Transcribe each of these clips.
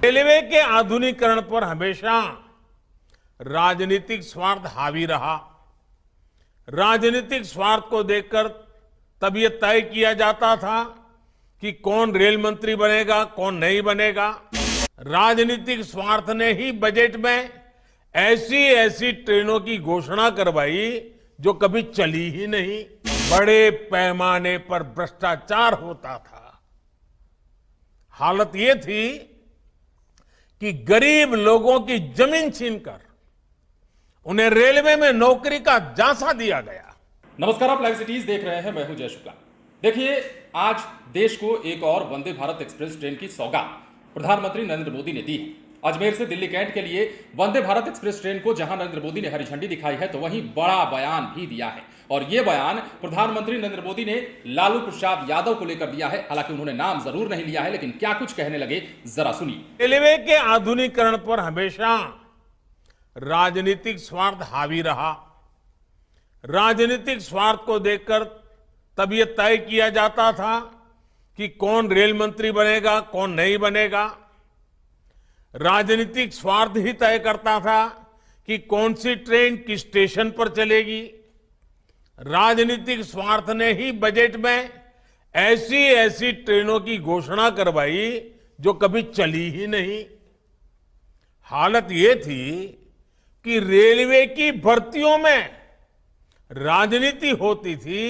Railway के आधुनिकीकरण पर हमेशा राजनीतिक स्वार्थ हावी रहा। राजनीतिक स्वार्थ को देखकर तब यह तय किया जाता था कि कौन रेल मंत्री बनेगा, कौन नहीं बनेगा। राजनीतिक स्वार्थ ने ही बजट में ऐसी ऐसी ट्रेनों की घोषणा करवाई जो कभी चली ही नहीं। बड़े पैमाने पर भ्रष्टाचार होता था। हालत यह थी कि गरीब लोगों की जमीन छीनकर उन्हें रेलवे में नौकरी का झांसा दिया गया। नमस्कार, आप लाइव सिटीज देख रहे हैं। मैं हूं जय शुक्ला। देखिए, आज देश को एक और वंदे भारत एक्सप्रेस ट्रेन की सौगात प्रधानमंत्री नरेंद्र मोदी ने दी है। अजमेर से दिल्ली कैंट के लिए वंदे भारत एक्सप्रेस ट्रेन को जहां नरेंद्र मोदी ने हरी झंडी दिखाई है, तो वहीं बड़ा बयान भी दिया है। और यह बयान प्रधानमंत्री नरेंद्र मोदी ने लालू प्रसाद यादव को लेकर दिया है। हालांकि उन्होंने नाम जरूर नहीं लिया है, लेकिन क्या कुछ कहने लगे जरा सुनिए। रेलवे के आधुनिकीकरण पर हमेशा राजनीतिक स्वार्थ हावी रहा। राजनीतिक स्वार्थ को देखकर तब यह तय किया जाता था कि कौन रेल मंत्री बनेगा, कौन नहीं बनेगा। राजनीतिक स्वार्थ ही तय करता था कि कौन सी ट्रेन किस स्टेशन पर चलेगी। राजनीतिक स्वार्थ ने ही बजट में ऐसी ऐसी ट्रेनों की घोषणा करवाई जो कभी चली ही नहीं। हालत यह थी कि रेलवे की भर्तियों में राजनीति होती थी,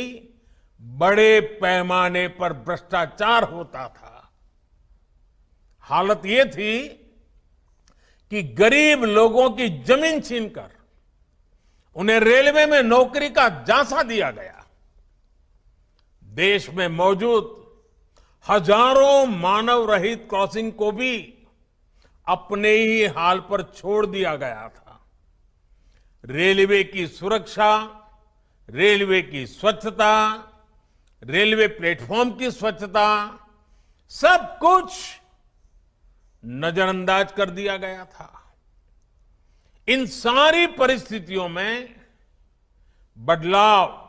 बड़े पैमाने पर भ्रष्टाचार होता था। हालत यह थी कि गरीब लोगों की जमीन छीनकर उन्हें रेलवे में नौकरी का झांसा दिया गया। देश में मौजूद हजारों मानव रहित क्रॉसिंग को भी अपने ही हाल पर छोड़ दिया गया था। रेलवे की सुरक्षा, रेलवे की स्वच्छता, रेलवे प्लेटफॉर्म की स्वच्छता, सब कुछ नजरअंदाज कर दिया गया था। इन सारी परिस्थितियों में बदलाव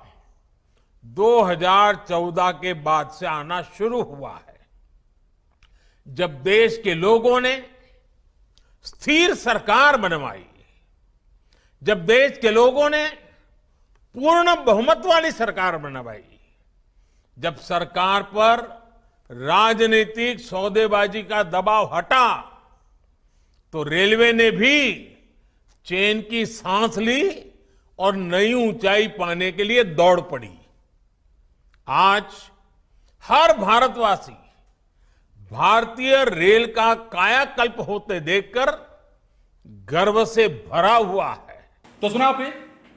2014 के बाद से आना शुरू हुआ है, जब देश के लोगों ने स्थिर सरकार बनवाई, जब देश के लोगों ने पूर्ण बहुमत वाली सरकार बनवाई, जब सरकार पर राजनीतिक सौदेबाजी का दबाव हटा, तो रेलवे ने भी चैन की सांस ली और नई ऊंचाई पाने के लिए दौड़ पड़ी। आज हर भारतवासी भारतीय रेल का कायाकल्प होते देखकर गर्व से भरा हुआ है। तो सुना आपने,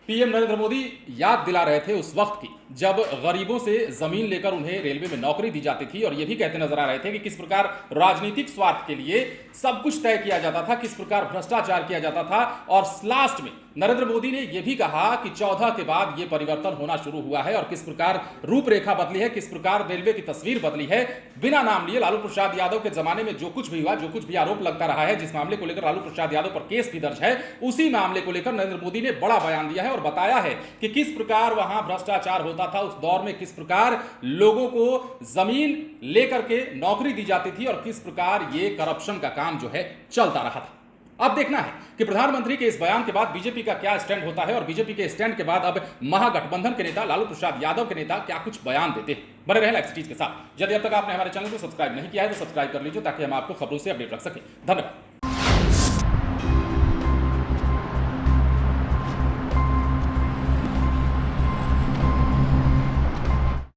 पीएम नरेंद्र मोदी याद दिला रहे थे उस वक्त की जब गरीबों से जमीन लेकर उन्हें रेलवे में नौकरी दी जाती थी, और यह भी कहते नजर आ रहे थे कि किस प्रकार राजनीतिक स्वार्थ के लिए सब कुछ तय किया जाता था, किस प्रकार भ्रष्टाचार किया जाता था। और लास्ट में नरेंद्र मोदी ने यह भी कहा कि 14 के बाद यह परिवर्तन होना शुरू हुआ है, और किस प्रकार रूपरेखा बदली है, किस प्रकार रेलवे की तस्वीर बदली है। बिना नाम लिए लालू प्रसाद यादव के जमाने में जो कुछ भी हुआ, जो कुछ भी आरोप लगता रहा है, जिस मामले को लेकर लालू प्रसाद यादव पर केस भी दर्ज है, उसी मामले को लेकर नरेंद्र मोदी ने बड़ा बयान दिया है और बताया है कि किस प्रकार वहां भ्रष्टाचार होता था उस दौर में, किस प्रकार लोगों को जमीन लेकर के नौकरी दी जाती थी और किस प्रकार यह करप्शन का काम जो है चलता रहा था। अब देखना है कि प्रधानमंत्री के इस बयान के बाद बीजेपी का क्या स्टैंड होता है, और बीजेपी के स्टैंड के बाद अब महागठबंधन के नेता लालू प्रसाद यादव के नेता क्या कुछ बयान देते हैं। बने रहे लाइव सिटीज के साथ। यदि अब तक आपने हमारे चैनल को सब्सक्राइब नहीं किया है तो सब्सक्राइब कर लीजिए, ताकि हम आपको खबरों से अपडेट रख सकें। धन्यवाद।